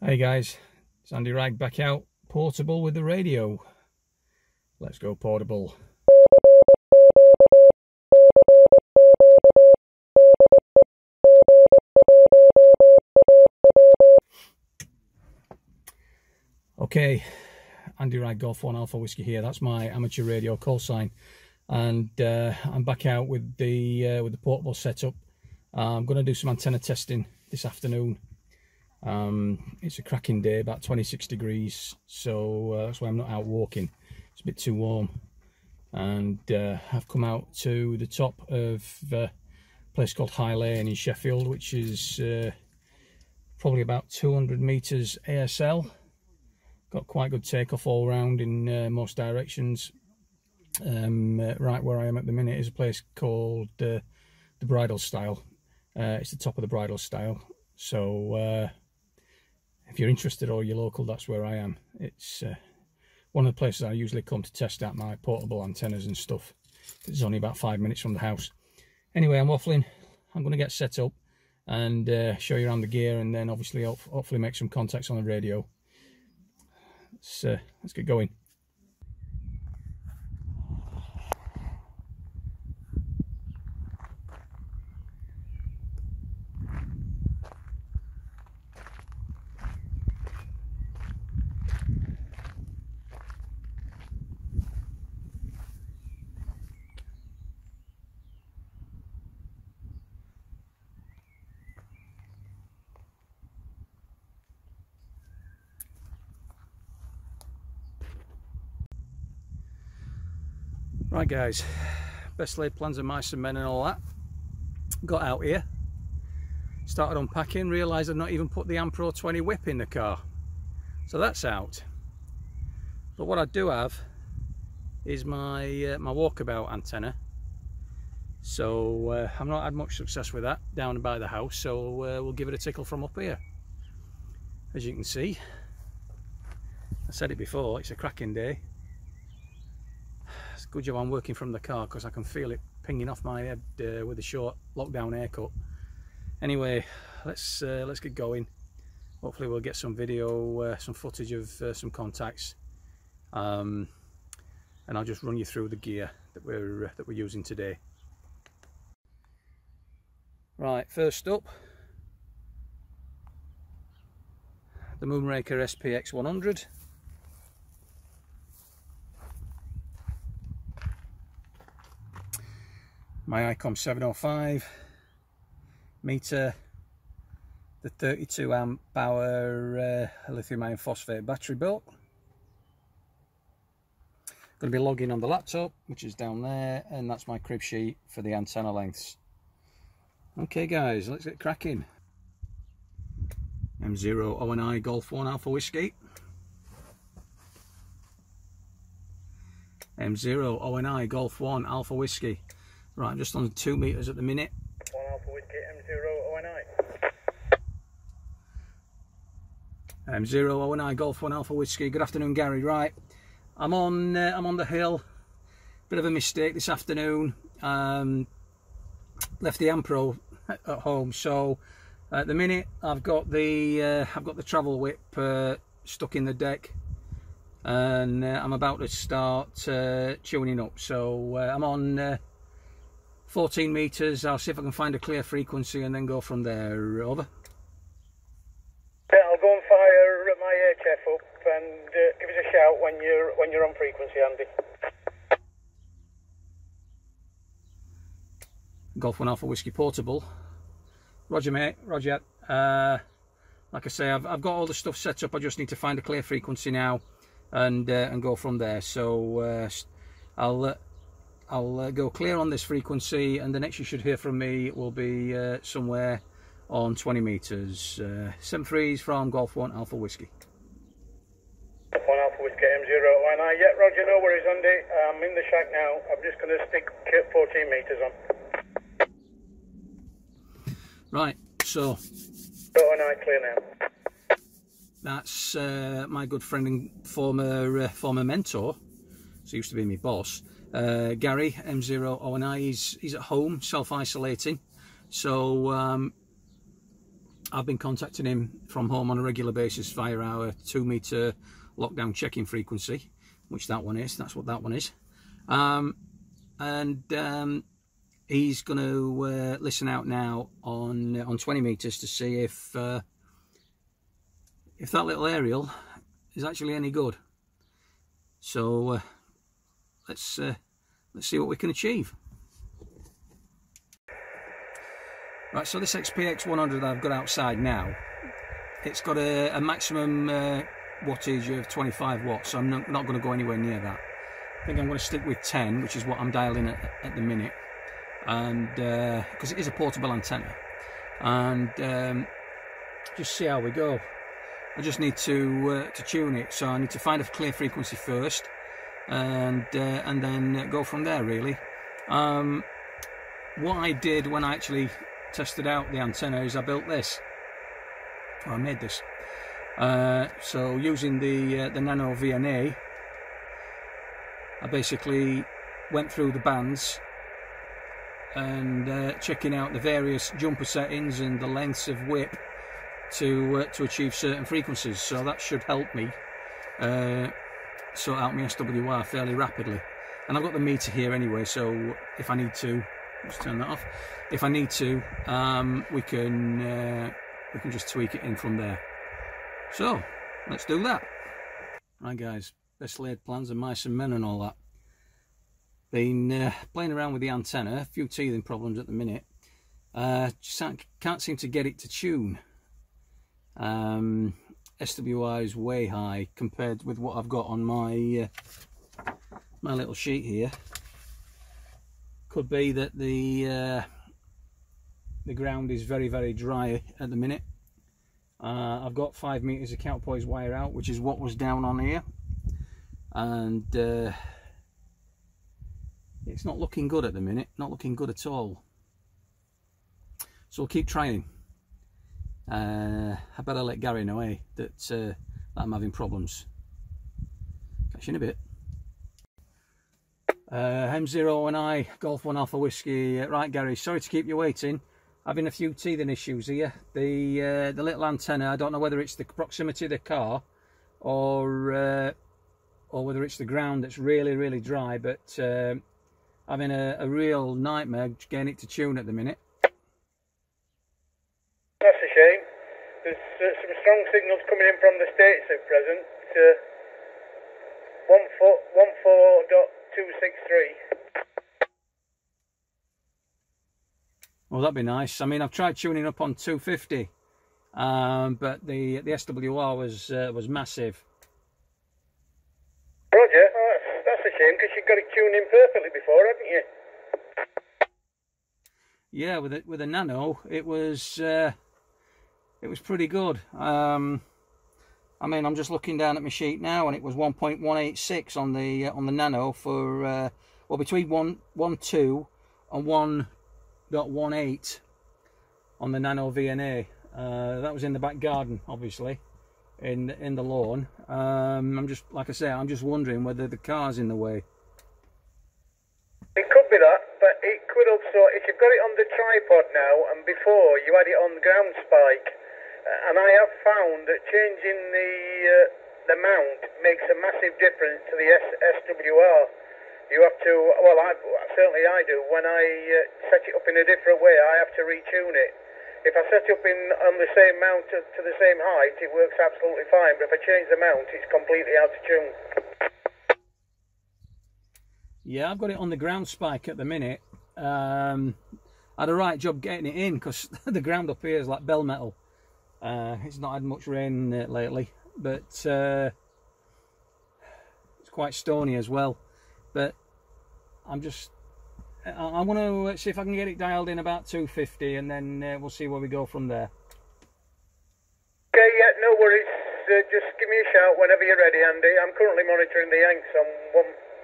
Hey guys, it's Andy Rag back out, portable with the radio. Let's go portable. Okay, Andy Rag Golf 1 Alpha Whiskey here. That's my amateur radio call sign, and I'm back out with the portable setup. I'm going to do some antenna testing this afternoon. It's a cracking day, about 26 degrees, so that's why I'm not out walking. It's a bit too warm, and I've come out to the top of a place called High Lane in Sheffield, which is probably about 200 meters ASL. Got quite good takeoff all round in most directions. Right where I am at the minute is a place called the Bridal Style. It's the top of the Bridal Style, so if you're interested or you're local, that's where I am. It's one of the places I usually come to test out my portable antennas and stuff. It's only about 5 minutes from the house. Anyway, I'm waffling. I'm going to get set up and show you around the gear, and then obviously hopefully make some contacts on the radio. Let's get going. Right guys, best laid plans of mice and men and all that. Got out here, started unpacking, realised I'd not even put the Ampro 20 whip in the car. So that's out. But what I do have is my my walkabout antenna. So I've not had much success with that down by the house, so we'll give it a tickle from up here. As you can see, I said it before, it's a cracking day. It's a good job I'm working from the car because I can feel it pinging off my head with a short lockdown haircut. Anyway, let's get going. Hopefully we'll get some video, some footage of some contacts, and I'll just run you through the gear that we're using today. Right, first up, the Moonraker SPX-100. My ICOM 705 meter, the 32 amp hour lithium iron phosphate battery built. Going to be logging on the laptop, which is down there, and that's my crib sheet for the antenna lengths. Okay guys, let's get cracking. M0 ONI Golf 1 Alpha Whiskey. M0 ONI Golf 1 Alpha Whiskey. Right, I'm just on 2 meters at the minute. 1 Alpha Whiskey, M0 ONI. M0 ONI Golf 1 Alpha Whiskey. Good afternoon, Gary. Right, I'm on the hill. Bit of a mistake this afternoon. Left the Ampro at home, so at the minute I've got the travel whip stuck in the deck, and I'm about to start tuning up. So I'm on 14 meters. I'll see if I can find a clear frequency and then go from there. Over. Yeah, I'll go and fire my HF up and give us a shout when you're on frequency, Andy. Golf 1 Alpha Whiskey portable. Roger mate, Roger. Like I say, I've got all the stuff set up. I just need to find a clear frequency now and go from there. So I'll go clear on this frequency, and the next you should hear from me will be somewhere on 20 meters. 7-3s from Golf 1 Alpha Whiskey. 1 Alpha Whiskey, M0 ONI. Yeah, Roger, no worries, Andy. I'm in the shack now. I'm just going to stick 14 meters on. Right, so ONI clear now. that's my good friend and former mentor. So he used to be my boss. Gary, M0 ONI, he's at home self-isolating, so I've been contacting him from home on a regular basis via our 2 meter lockdown checking frequency, which that one is. That's what that one is. He's going to listen out now on 20 meters to see if that little aerial is actually any good. So let's see what we can achieve. Right, so this SPX-100 that I've got outside now, it's got a maximum wattage of 25 watts, so I'm not going to go anywhere near that. I think I'm going to stick with 10, which is what I'm dialing at the minute, and because it is a portable antenna, and just see how we go. I just need to tune it, so I need to find a clear frequency first, and then go from there, really. What I did when I actually tested out the antenna is I built this, or I made this. So using the Nano VNA, I basically went through the bands and checking out the various jumper settings and the lengths of whip to achieve certain frequencies. So that should help me sort out my SWR fairly rapidly. And I've got the meter here anyway, so if I need to, let's turn that off. If I need to, we can just tweak it in from there. So let's do that. Right, guys, best laid plans of mice and men and all that. Been playing around with the antenna, a few teething problems at the minute. Just can't seem to get it to tune. SWR is way high compared with what I've got on my my little sheet here. Could be that the ground is very, very dry at the minute. I've got 5 meters of counterpoise wire out, which is what was down on here, and it's not looking good at the minute, not looking good at all. So we'll keep trying. I better let Gary know, that I'm having problems. Catch you in a bit. M0 and I, Golf 1 Alpha Whiskey. Right, Gary, sorry to keep you waiting. Having a few teething issues here. The little antenna, I don't know whether it's the proximity of the car or whether it's the ground that's really, really dry, but having a real nightmare getting it to tune at the minute. That's a shame. There's some strong signals coming in from the States at present. 14.263. Well, that'd be nice. I mean, I've tried tuning up on 250, but the SWR was massive. Roger, that's a shame, because you got it tuned in perfectly before, haven't you? Yeah, with a Nano, it was pretty good. I mean, I'm just looking down at my sheet now, and it was 1.186 on the Nano for well, between 1.2 and 1.18 on the Nano VNA. That was in the back garden, obviously, in the lawn. I'm just, like I say, I'm just wondering whether the car's in the way. It could be that, but it could also, if you've got it on the tripod now, and before you had it on the ground spike, and I have found that changing the mount makes a massive difference to the SWR. You have to, well, certainly I do. When I set it up in a different way, I have to retune it. If I set it up on the same mount to the same height, it works absolutely fine. But if I change the mount, it's completely out of tune. Yeah, I've got it on the ground spike at the minute. I had a right job getting it in, because the ground up here is like bell metal. It's not had much rain lately, but it's quite stony as well. But I want to see if I can get it dialed in about 250, and then we'll see where we go from there. Okay, yeah, no worries. Just give me a shout whenever you're ready, Andy. I'm currently monitoring the Yanks on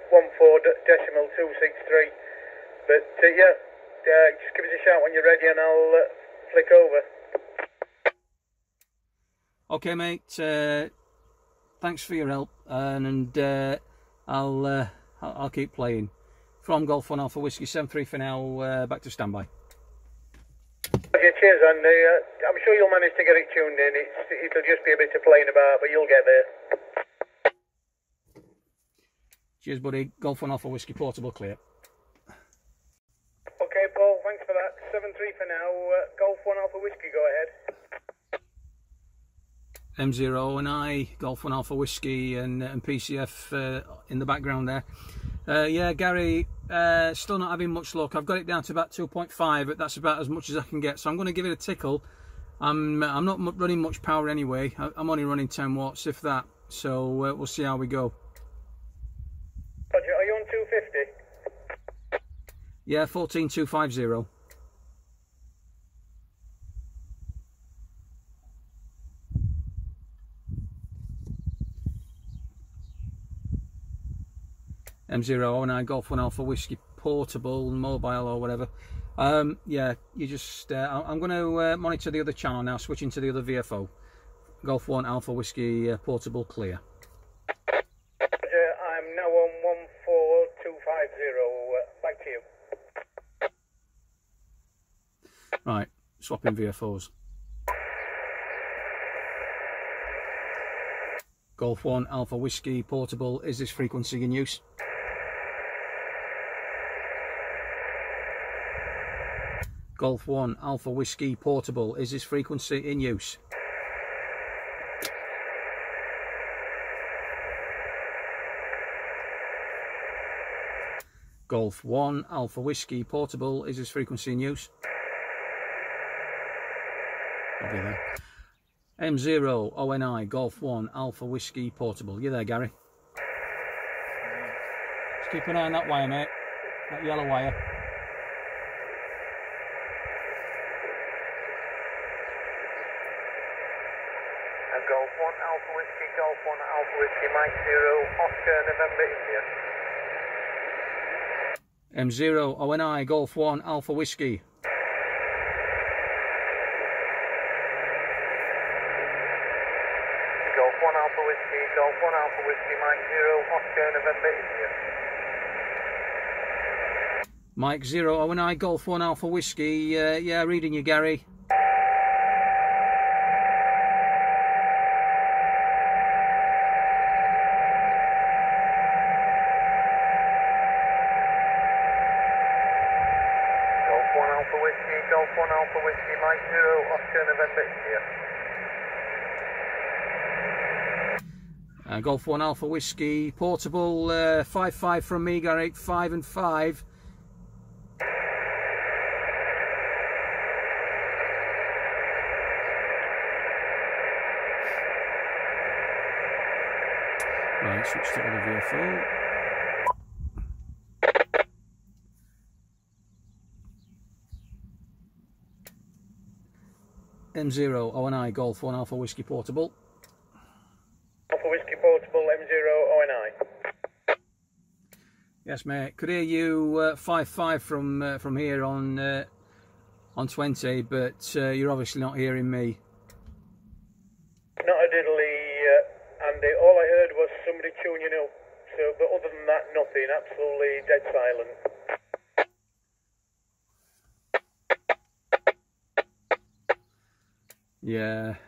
14.263. But yeah, just give us a shout when you're ready, and I'll flick over. Okay, mate. Thanks for your help, and I'll keep playing. From Golf 1 Alpha Whiskey 73 for now. Back to standby. Okay, cheers, Andy. I'm sure you'll manage to get it tuned in. It'll just be a bit of playing about, but you'll get there. Cheers, buddy. Golf 1 Alpha Whiskey Portable clear. Okay, Paul, thanks for that. 7-3 for now. Golf 1 Alpha Whiskey, go ahead. M0 and I, Golf 1 Alpha Whiskey and PCF in the background there. Yeah, Gary, still not having much luck. I've got it down to about 2.5, but that's about as much as I can get. So I'm going to give it a tickle. I'm not running much power anyway. I'm only running 10 watts, if that. So we'll see how we go. Roger, are you on 250? Yeah, 14250. M0 and I, Golf 1 Alpha Whiskey Portable, mobile or whatever. Yeah, you just I'm going to monitor the other channel now, switching to the other VFO. Golf 1 Alpha Whiskey Portable clear. I'm now on 14250. Back to you. Right, swapping VFOs. Golf 1 Alpha Whiskey Portable, is this frequency in use? Golf 1 Alpha Whiskey Portable, is this frequency in use? Golf 1 Alpha Whiskey Portable, is this frequency in use? I'll be there. M0 ONI Golf 1 Alpha Whiskey Portable. You there, Gary? Just keep an eye on that wire, mate. That yellow wire. Golf 1 Alpha Whiskey, Golf 1 Alpha Whiskey, Mike 0, Oscar, November, India. M0 ONI Golf 1 Alpha Whiskey. Golf 1 Alpha Whiskey, Golf 1 Alpha Whiskey, Mike 0, Oscar, November, India. Mike 0 ONI Golf 1 Alpha Whiskey. Yeah, reading you, Gary. Golf 1 Alpha Whiskey, Mike 0, Oscar, November, India. Golf 1 Alpha Whiskey Portable, 5-5 from me, Gary, 5 and 5. Right, switch to the VFO. M0 ONI Golf 1 Alpha Whiskey Portable. Alpha Whiskey Portable, M0 ONI. Yes, mate. Could hear you 5-5 from here on 20, but you're obviously not hearing me. Not a diddly, Andy. All I heard was somebody tuning up. So, but other than that, nothing. Absolutely dead silent. Yeah,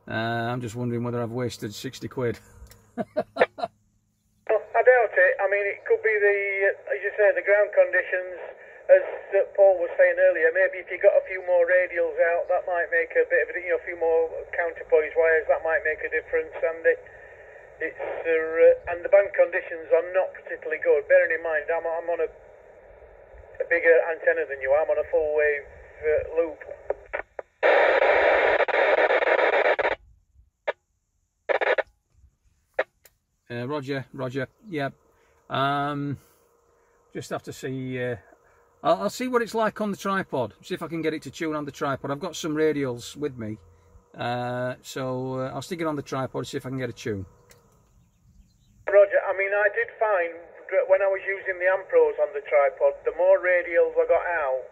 I'm just wondering whether I've wasted 60 quid. Well, I doubt it. I mean, it could be as you say, the ground conditions, as Paul was saying earlier. Maybe if you got a few more radials out, that might make a bit of a, a few more counterpoise wires, that might make a difference. And and the band conditions are not particularly good. Bearing in mind, I'm on a bigger antenna than you. I'm on a full wave loop. Roger. Yeah. Just have to see. I'll see what it's like on the tripod. See if I can get it to tune on the tripod. I've got some radials with me, so I'll stick it on the tripod. See if I can get a tune. Roger. I mean, I did find when I was using the Ampros on the tripod, the more radials I got out,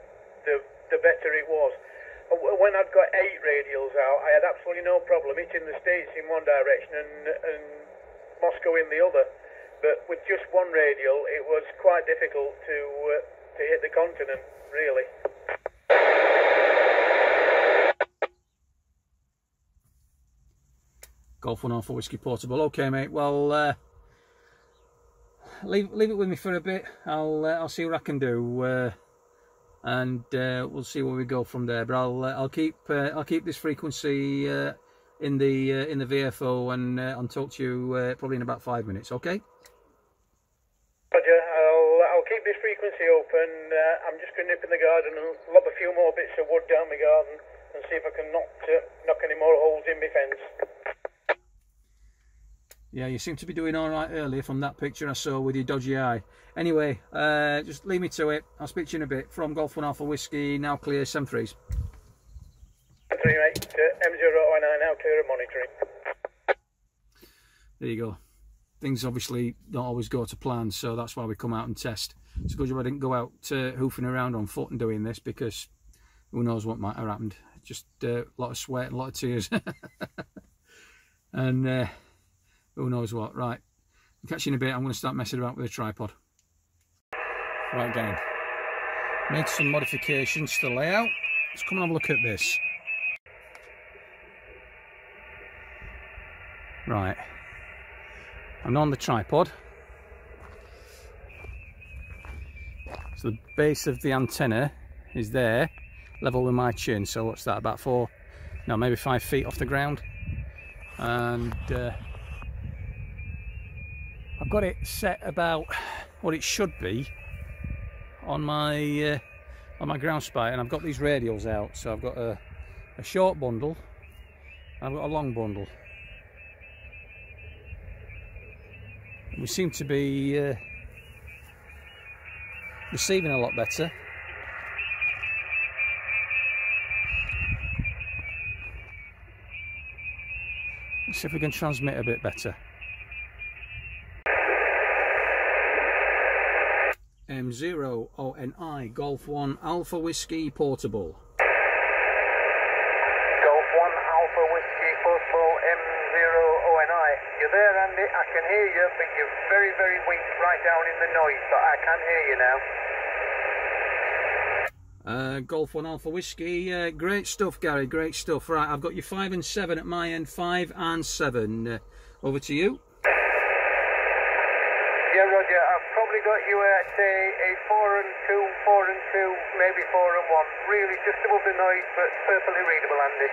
the better it was. When I'd got 8 radials out, I had absolutely no problem hitting the States in one direction and Moscow in the other. But with just one radial, it was quite difficult to hit the continent, really. Golf 1 Alpha Whiskey Portable. Okay, mate. Well, leave it with me for a bit. I'll see what I can do, and we'll see where we go from there. But I'll keep this frequency in the VFO, and I'll talk to you probably in about 5 minutes. Okay. Roger. I'll keep this frequency open. I'm just going to nip in the garden and lob a few more bits of wood down my garden and see if I can knock any more holes in my fence. Yeah, you seem to be doing all right earlier from that picture I saw with your dodgy eye. Anyway, just leave me to it. I'll speak to you in a bit. From Golf 1 Alpha Whiskey, now clear, 7-3s. 3 mate, M009 now clear of monitoring. There you go. Things obviously don't always go to plan, so that's why we come out and test. It's a good job I didn't go out hoofing around on foot and doing this, because who knows what might have happened. Just a lot of sweat and a lot of tears. And who knows what. Right, I'll catch you in a bit. I'm going to start messing about with a tripod. Right, gang, made some modifications to the layout. Let's come and have a look at this. Right, I'm on the tripod, so the base of the antenna is there, level with my chin. So what's that, about maybe 5 feet off the ground. And I've got it set about what it should be on my ground spike, and I've got these radials out. So I've got a short bundle and I've got a long bundle. We seem to be receiving a lot better. Let's see if we can transmit a bit better. M0ONI Golf 1 Alpha Whiskey Portable. Golf 1 Alpha Whiskey Portable M0ONI. You're there, Andy. I can hear you, but you're very, very weak right down in the noise, but I can hear you now. Golf 1 Alpha Whiskey, great stuff, Gary, great stuff. Right, I've got you 5 and 7 at my end, 5 and 7. Over to you. Yeah, Roger, I've probably got you at a 4 and 2, 4 and 2, maybe 4 and 1. Really just above the noise, but perfectly readable, Andy.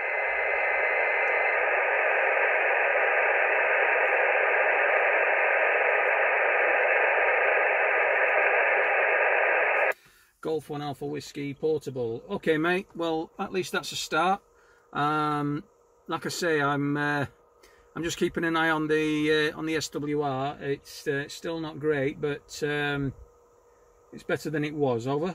Golf 1 Alpha Whiskey Portable. Okay, mate. Well, at least that's a start. Like I say, I'm just keeping an eye on the SWR. It's still not great, but it's better than it was. Over. Yeah,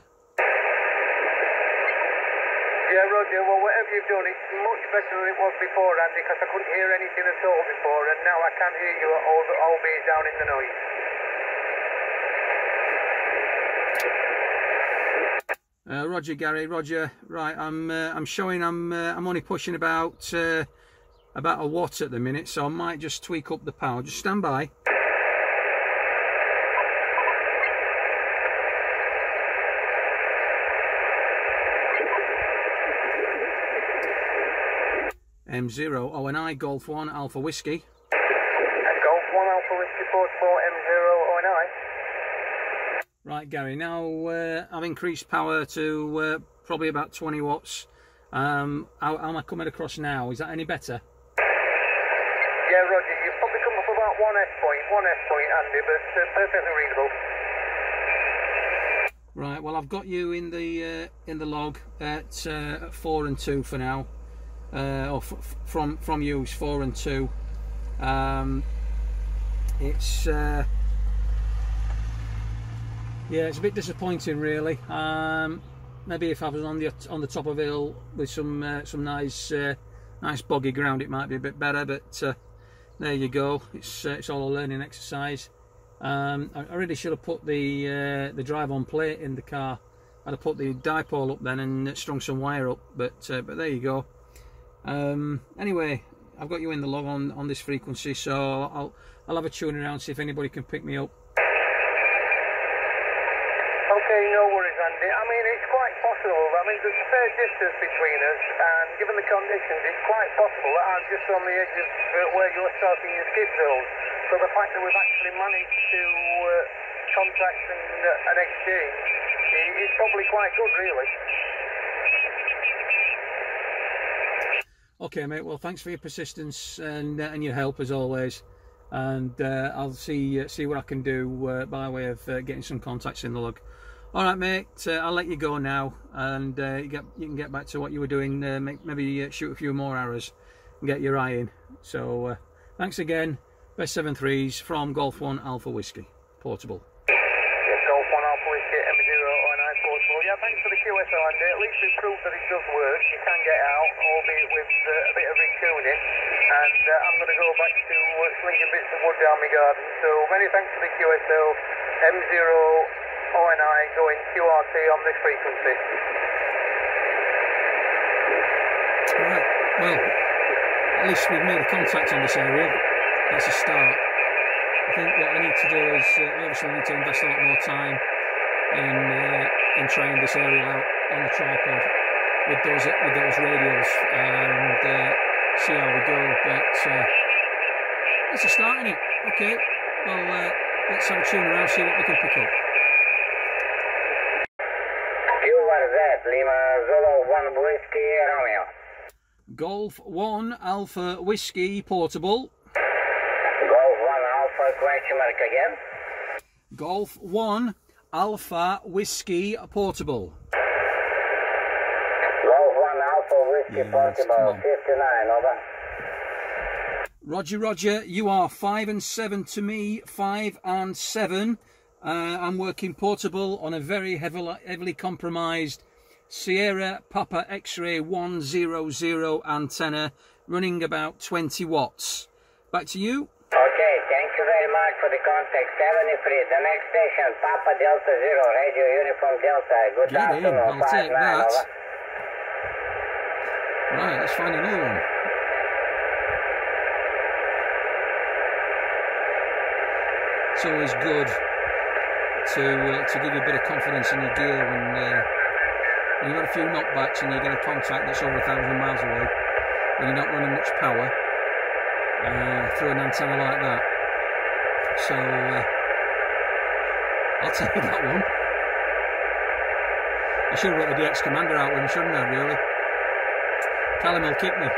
Roger. Well, whatever you've done, it's much better than it was before, Andy, because I couldn't hear anything at all before, and now I can hear you, albeit down in the noise. Roger, Gary. Roger. Right, I'm showing I'm only pushing about a watt at the minute, so I might just tweak up the power. Just stand by. M0ONI Golf 1 Alpha Whiskey. Golf 1 Alpha Whiskey Portable M0ONI. Right, Gary, now I've increased power to probably about 20 watts. How am I coming across now? Is that any better? Yeah, Roger, you've probably come up about 1 F point, Andy, but perfectly readable. Right, well, I've got you in the log at 4 and 2 for now. Or from use, 4 and 2. It's yeah, it's a bit disappointing, really. Maybe if I was on the top of a hill with some nice boggy ground, it might be a bit better. But there you go. It's all a learning exercise. I really should have put the drive-on plate in the car. I'd have put the dipole up then and strung some wire up. But there you go. Anyway, I've got you in the log on this frequency, so I'll have a tune around, see if anybody can pick me up. Okay, no worries, Andy. I mean, it's quite possible that I mean, there's a fair distance between us, and given the conditions, it's quite possible that I'm just on the edge of where you're starting your skid zone. So the fact that we've actually managed to contact and exchange is probably quite good, really. Okay, mate. Well, thanks for your persistence and your help as always. And I'll see what I can do by way of getting some contacts in the log. All right, mate. I'll let you go now, and you can get back to what you were doing. Maybe shoot a few more arrows and get your eye in. So thanks again. Best 7.3s from Golf 1 Alpha Whiskey Portable. Golf 1 Alpha Whiskey M009 Portable. Yeah, thanks for the QSO, Andy. At least we've proved that it does work. You can get out, albeit with a bit of retuning. And I'm going to go back to slinging bits of wood down my garden. So many thanks for the QSO. M009 going QRT on this frequency. Right. Well, at least we've made a contact on this area. That's a start. I think what I need to do is obviously I need to invest a lot more time in trying this area out on the tripod with those radials and see how we go. But it's a start, isn't it? Okay. Well, let's have a tune around, see what we can pick up. Lima Zulu 1 Whiskey Romeo. Golf 1 Alpha Whiskey Portable. Golf 1 Alpha question mark again. Golf 1 Alpha Whiskey Portable. Golf 1 Alpha Whiskey Portable 59, over. Roger, Roger, you are 5 and 7 to me, 5 and 7. I'm working portable on a very heavily compromised Sierra Papa X-Ray 100 antenna, running about 20 watts. Back to you. Okay, thank you very much for the contact. 73, the next station, Papa Delta 0, Radio Uniform Delta. Good Get afternoon, in, I'll take 59, that. over. Right, let's find another one. It's always good to give you a bit of confidence in your gear when you've got a few knockbacks and you get a contact that's over 1,000 miles away and you're not running much power through an antenna like that. So I'll take that one. I should have brought the DX Commander out with me, shouldn't I, really? Callum will kick me.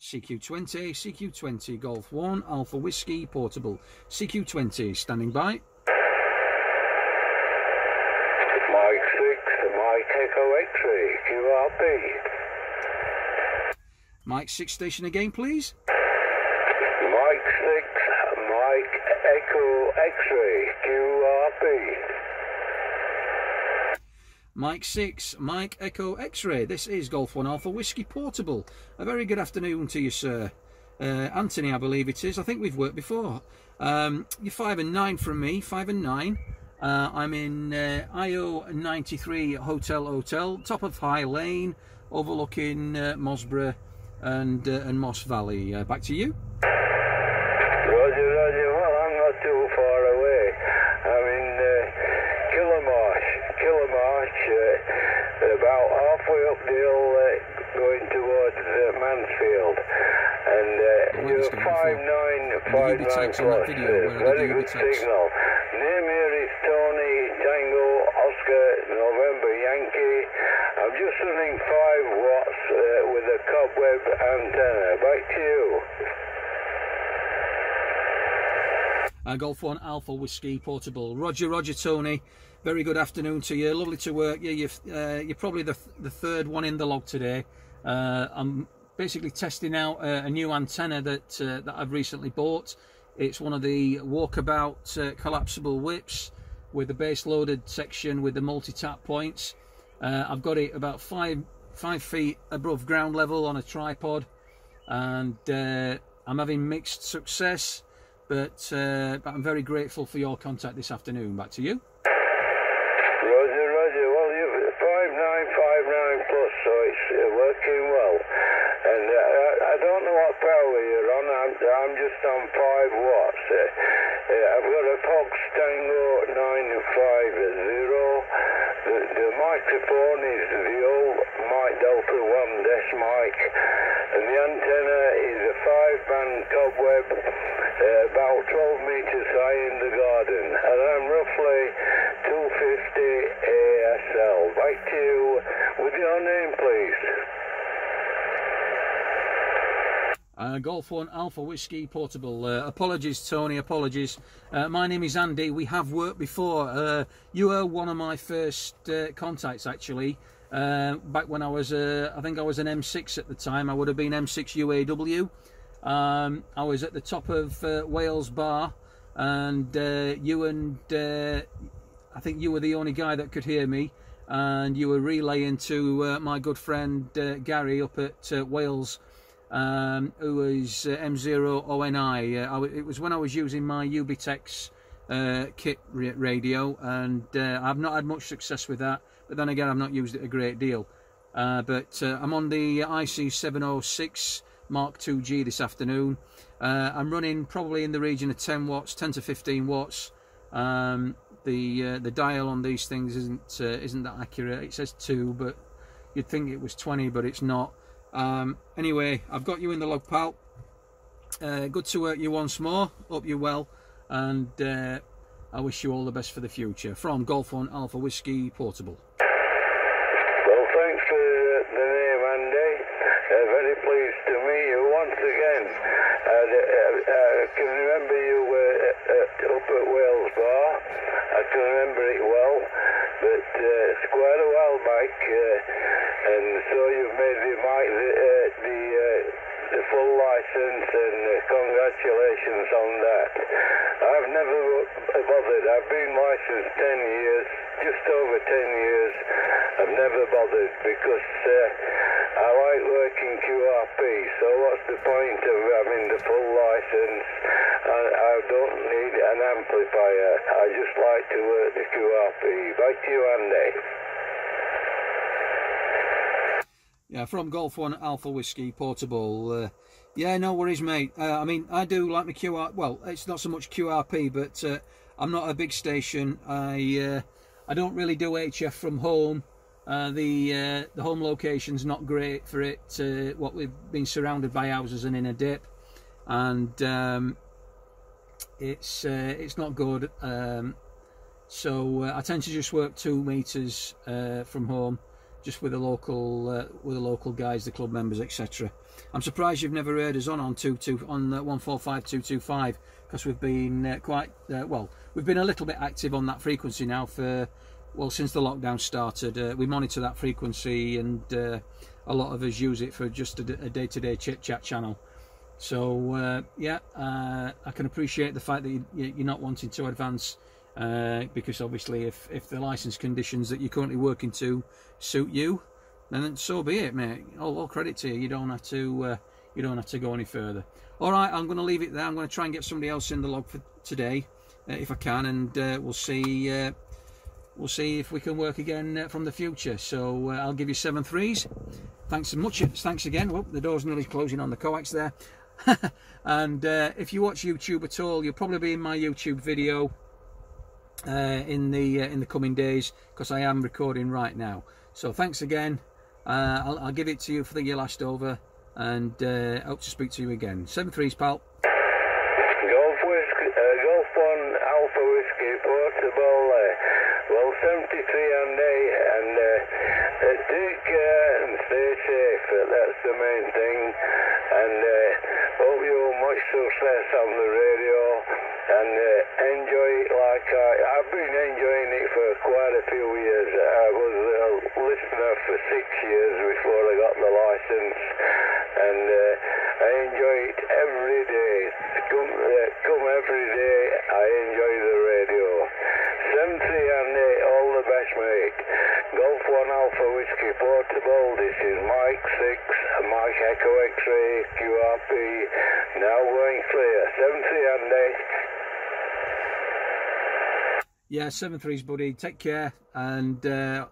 CQ20, CQ20, Golf 1, Alpha Whiskey, Portable. CQ20, standing by. Mike 6, Mike Echo X-Ray, QRP. Mike 6 station again, please. Mike 6, Mike Echo X-Ray, QRP. Mike 6, Mike Echo X-Ray. This is Golf 1 Alpha Whiskey Portable. A very good afternoon to you, sir. Anthony, I believe it is. I think we've worked before. You're 5 and 9 from me, 5 and 9. I'm in IO 93 Hotel, top of High Lane, overlooking Mosborough and Moss Valley. Back to you. Roger, Roger. Well, I'm not too far away. I'm in Killamarsh, about halfway up the hill, going towards Mansfield. And you're 5959 plus. Very good signal. Name here is Tony Tango Oscar November Yankee. I'm just running 5 watts with a cobweb antenna. Back to you. Golf 1 Alpha Whiskey Portable. Roger, Roger, Tony. Very good afternoon to you. Lovely to work. Yeah, you're probably the third one in the log today. I'm basically testing out a new antenna that I've recently bought. It's one of the walkabout collapsible whips with the base loaded section with the multi-tap points. I've got it about 5 feet above ground level on a tripod, and I'm having mixed success. But I'm very grateful for your contact this afternoon. Back to you. Roger, Roger. Well, you're 5959 plus, so it's working well. And I don't know what power you're on. I'm just on 5 watts. I've got a Fox Tango 9 and 5 microphone is the old Mike Delta 1 dash mic, and the antenna is a 5-band cobweb about 12 meters high in the garden, and I'm roughly 250 ASL. Back to you with your name, please. Golf 1 Alpha Whiskey Portable. Apologies, Tony, apologies. My name is Andy. We have worked before. You were one of my first contacts, actually. Back when I was, I think I was an M6 at the time. I would have been M6 UAW. I was at the top of Wales Bar, and I think you were the only guy that could hear me, and you were relaying to my good friend Gary up at Wales, who was M0ONI. It was when I was using my Ubitex kit radio, and I've not had much success with that, but then again I've not used it a great deal. But I'm on the IC706 Mark IIG this afternoon. I'm running probably in the region of 10 watts, 10 to 15 watts. The dial on these things isn't that accurate. It says 2, but you'd think it was 20, but it's not. Anyway, I've got you in the log, pal. Good to work you once more. Hope you're well, and I wish you all the best for the future. From Golf 1 Alpha Whiskey Portable. Well, thanks for the name, Andy. Very pleased to meet you once again. I can remember you up at Wales Bar. I can remember it well, but it's quite a while back, and so you've made the full license, and congratulations on that. I've never bothered. I've been licensed 10 years, just over 10 years. I've never bothered because I like working QRP, so what's the point of having the full license? I don't need an amplifier. I just like to work the QRP. Back to you, Andy. Yeah, from Golf 1 Alpha Whiskey Portable. Yeah, no worries, mate. I mean, I do like my QR. Well, it's not so much QRP, but I'm not a big station. I don't really do HF from home. The home location's not great for it. What we've been surrounded by houses and in a dip, and it's not good. So I tend to just work 2 meters from home, just with the local guys, the club members, etc. I'm surprised you've never heard us on 145225, because we've been we've been a little bit active on that frequency now for, well, since the lockdown started. We monitor that frequency, and a lot of us use it for just a day-to-day chit-chat channel. So yeah, I can appreciate the fact that you're not wanting to advance, because obviously if the license conditions that you're currently working to suit you, then so be it, mate. All credit to you. You don't have to go any further. All right, I'm going to leave it there. I'm going to try and get somebody else in the log for today, if I can, and we'll see if we can work again from the future. So I'll give you 7 threes. Thanks so much. Thanks again. Well, the door's nearly closing on the coax there. And if you watch YouTube at all, you'll probably be in my YouTube video in the coming days, because I am recording right now. So thanks again. I'll give it to you for your last over, and hope to speak to you again. 7 threes, pal. Golf 1 Alpha Whiskey Portable. Well, 73 Andy, and take care and stay safe. That's the main thing. And hope you have much success on the radio, and enjoy it like I've been enjoying it for quite a few years. I was a listener for 6 years before I got the license, and I enjoy it every day. Come every day, I enjoy the radio. 73 Andy, all the best, mate. Golf 1 Alpha Whiskey Portable. This is Mike 6, Mike Echo X-Ray, QRP. Now going clear. 73 Andy. Yeah, 7 threes, buddy. Take care, and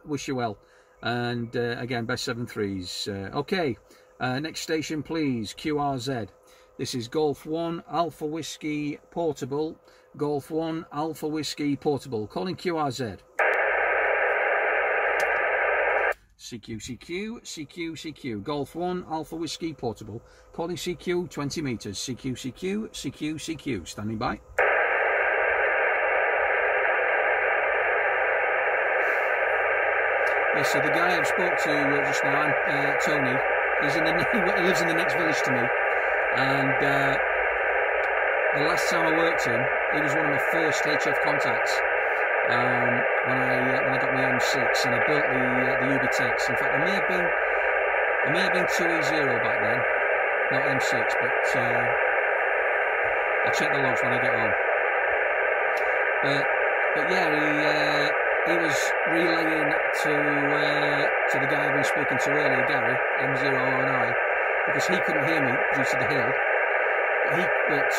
wish you well. And again, best 7 threes. Okay, next station, please. QRZ. This is Golf 1 Alpha Whiskey Portable. Golf 1 Alpha Whiskey Portable. Calling QRZ. CQ, CQ, CQ. Golf 1, Alpha Whiskey Portable. Calling CQ, 20 metres. CQ, CQ, CQ, CQ. Standing by. Yes, so the guy I spoke to just now, Tony, he lives in the next village to me. And the last time I worked him, he was one of my first HF contacts. When I got my M6 and I built the UBTEX. In fact, I may have been 2E0 back then, not M6, but I'll check the logs when I get home. But yeah, he was relaying to the guy I've been speaking to earlier, Gary, M009, because he couldn't hear me due to the hill. But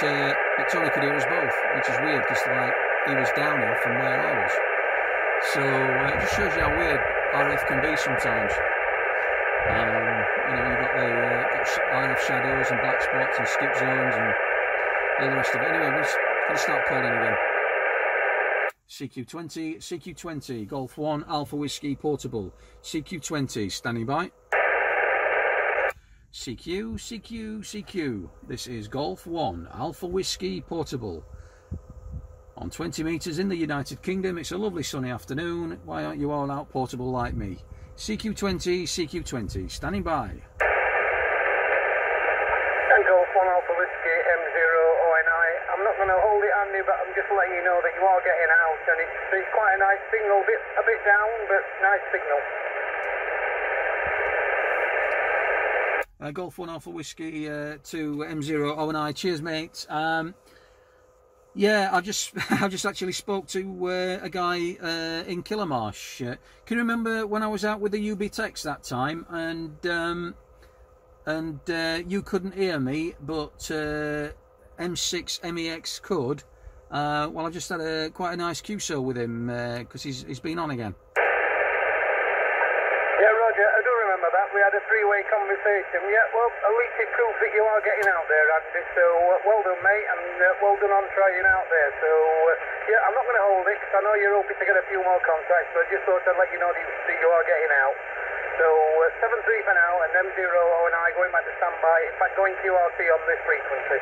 Tony could hear us both, which is weird because like he was downhill from where I was. So it just shows you how weird RF can be sometimes. You know, you've got the RF shadows and black spots and skip zones and all the rest of it. Anyway, we're just going to start calling again. CQ20, CQ20, Golf 1, Alpha Whiskey Portable. CQ20, standing by. CQ, CQ, CQ. This is Golf 1, Alpha Whiskey Portable. On 20 metres in the United Kingdom, it's a lovely sunny afternoon. Why aren't you all out portable like me? CQ20, CQ20, standing by. And Golf 1 Alpha Whiskey M0ONI. I'm not going to hold it handy, but I'm just letting you know that you are getting out, and it's quite a nice signal, a bit down, but nice signal. Golf 1 Alpha Whiskey to M0ONI. Cheers, mate. Yeah, I just actually spoke to a guy in Kilmarsh. Can you remember when I was out with the UBTEX that time, and you couldn't hear me, but M6 MEX could? Well, I just had quite a nice QSO with him because he's been on again. Yeah, Roger, I do remember that. We had a three-way conversation. Yeah, well, at least it proves that you are getting out there, Andy. So, well done, mate, and well done on trying out there. So, yeah, I'm not going to hold it, because I know you're hoping to get a few more contacts, but I just thought I'd let you know that you are getting out. So, 7-3 for now, and M0ONI going back to standby. In fact, going QRT on this frequency.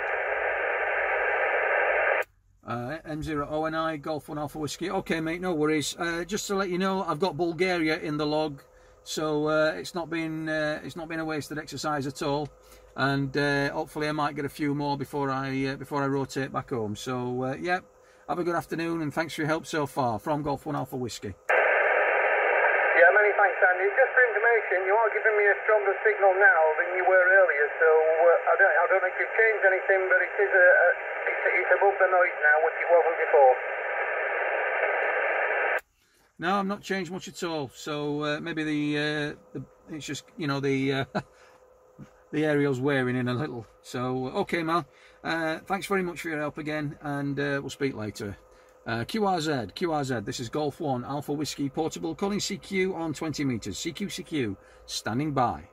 M0ONI, Golf 1 Alpha Whiskey. Okay, mate, no worries. Just to let you know, I've got Bulgaria in the log. So it's not been a wasted exercise at all, and hopefully I might get a few more before I rotate back home. So yeah, have a good afternoon and thanks for your help so far from Golf 1 Alpha Whiskey. Yeah, many thanks, Andy. Just for information, you are giving me a stronger signal now than you were earlier. So I don't think you've changed anything, but it is it's above the noise now, which it wasn't before. No, I'm not changed much at all. So maybe the it's just, you know, the aerial's wearing in a little. So okay, Mal. Thanks very much for your help again, and we'll speak later. QRZ. This is Golf 1 Alpha Whiskey Portable, calling CQ on 20 metres. CQ, standing by.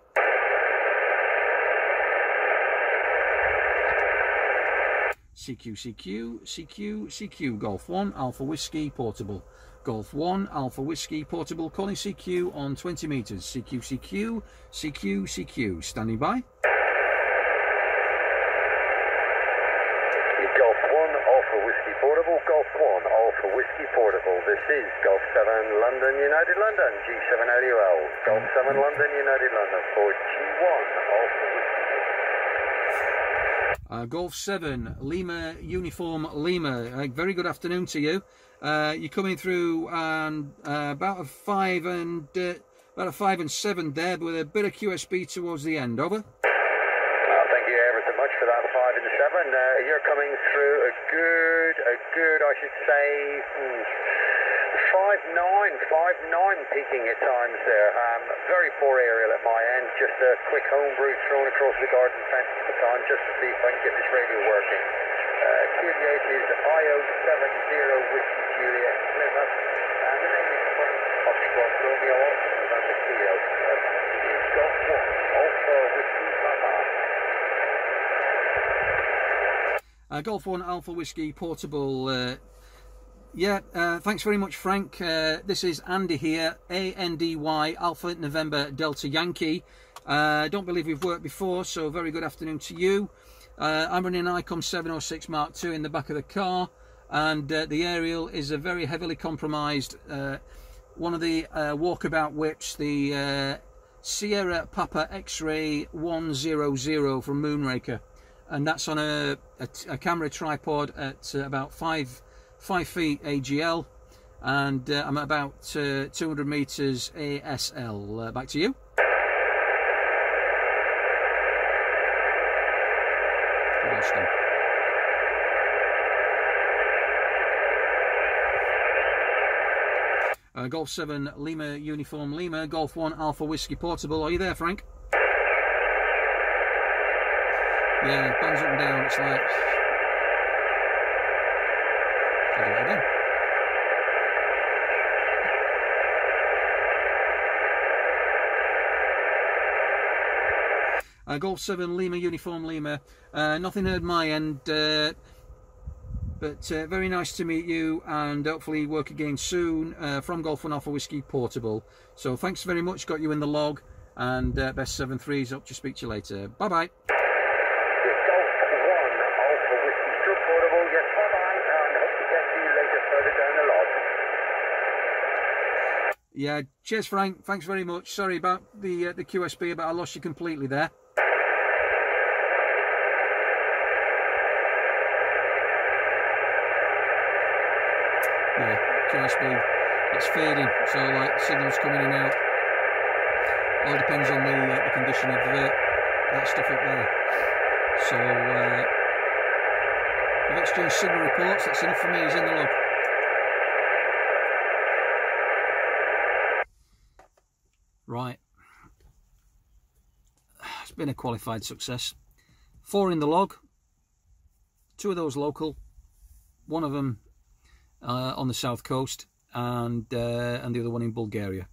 CQ, Golf 1 Alpha Whiskey Portable. Golf 1 Alpha Whiskey Portable, calling CQ on 20 metres. CQ, standing by. Golf 1 Alpha Whiskey Portable, Golf 1 Alpha Whiskey Portable. This is Golf 7 London United London, G7LUL. Golf 7 London United London for G1 Alpha Whiskey. Golf 7 Lima Uniform Lima. Very good afternoon to you. You're coming through about a 5 and 7 there, with a bit of QSB towards the end. Over. Thank you ever so much for that 5 and 7. You're coming through a good, I should say, 5.9 peaking at times there. Very poor aerial at my end. Just a quick homebrew thrown across the garden fence at the time, just to see if I can get this radio working. QD8 is IO70 Whiskey Juliet Plymouth, and the name is Foxtrot Romeo November Kilo. It is Golf 1 Alpha Whiskey Papa. Golf 1 Alpha Whiskey Portable. Yeah, thanks very much, Frank. This is Andy here, ANDY, Alpha November Delta Yankee. Don't believe we've worked before, so very good afternoon to you. I'm running an ICOM 706 Mark II in the back of the car, and the aerial is a very heavily compromised, one of the walkabout whips, the Sierra Papa X-Ray 100 from Moonraker, and that's on a camera tripod at about 5 feet AGL, and I'm at about 200 meters ASL. Back to you. Golf 7 Lima Uniform Lima, Golf 1 Alpha Whiskey Portable. Are you there, Frank? Yeah, bands up and down. It's like... I'll do it again. Golf 7 Lima Uniform Lima. Nothing heard my end, but very nice to meet you, and hopefully work again soon, from Golf 1 Alpha Whiskey Portable. So thanks very much, got you in the log, and best 7-3s, hope to speak to you later. Bye bye. Golf 1 Alpha Whiskey still portable, yes, bye bye, and hope to catch you later further down the log. Yeah, cheers Frank, thanks very much. Sorry about the QSB, but I lost you completely there. Yeah, QSB, it's fading, so like signals coming in and out. All depends on the condition of that stuff up there. So I've exchanged signal reports. That's enough for me. He's in the log. Right, it's been a qualified success. 4 in the log, 2 of those local, 1 of them on the south coast, and the other one in Bulgaria.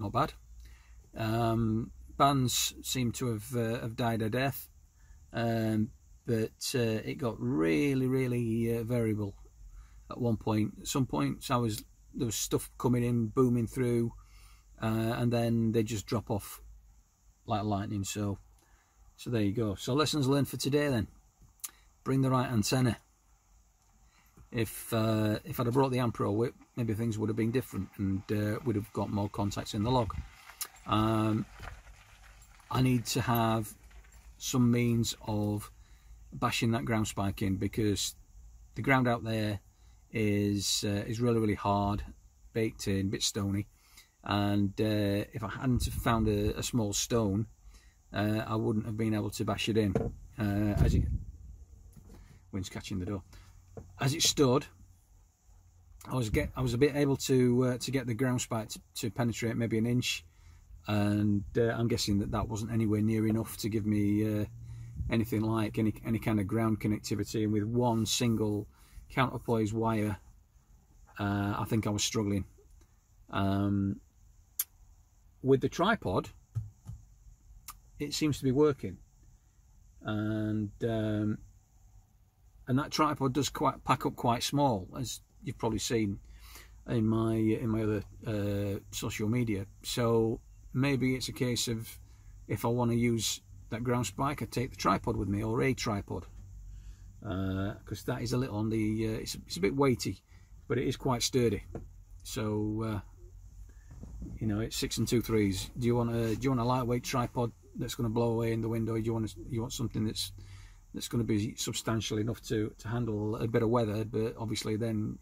Not bad. Bands seem to have died a death, but it got really variable at one point. At some points there was stuff coming in, booming through, and then they just drop off like lightning. So there you go. So lessons learned for today then. Bring the right antenna. If I'd have brought the Ampro whip, maybe things would have been different, and would have got more contacts in the log. I need to have some means of bashing that ground spike in, because the ground out there is really hard, baked in, a bit stony, and if I hadn't found a small stone, I wouldn't have been able to bash it in. Wind's catching the door. As it stood, I was a bit able to get the ground spike to penetrate maybe an inch, and I'm guessing that wasn't anywhere near enough to give me anything like any kind of ground connectivity. And with one single counterpoise wire, I think I was struggling. With the tripod, it seems to be working, and that tripod does pack up quite small, as you've probably seen in my other social media. So maybe it's a case of, if I want to use that ground spike, I take the tripod with me, or a tripod, because that is a little on the it's a bit weighty, but it is quite sturdy. So you know, it's 6 2/3. Do you want a lightweight tripod that's going to blow away in the wind, or do you want something that's going to be substantial enough to handle a bit of weather, but obviously then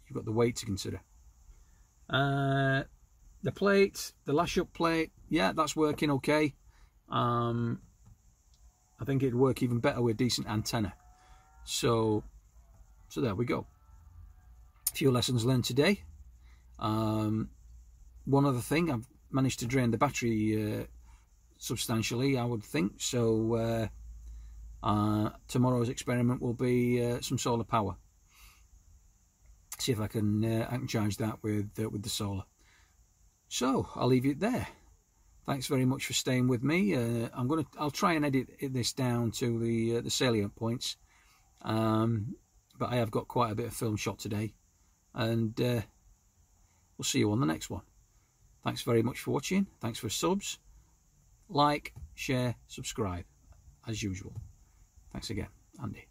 you've got the weight to consider. The plate, the lash up plate, yeah, that's working okay. I think it'd work even better with decent antenna. So there we go. A few lessons learned today. One other thing, I've managed to drain the battery substantially, I would think. So tomorrow's experiment will be some solar power. See if I can charge that with the solar. So I'll leave it there. Thanks very much for staying with me. I'll try and edit this down to the salient points, but I have got quite a bit of film shot today, and we'll see you on the next one. Thanks very much for watching. Thanks for subs. Like, share, subscribe, as usual. Thanks again, Andy.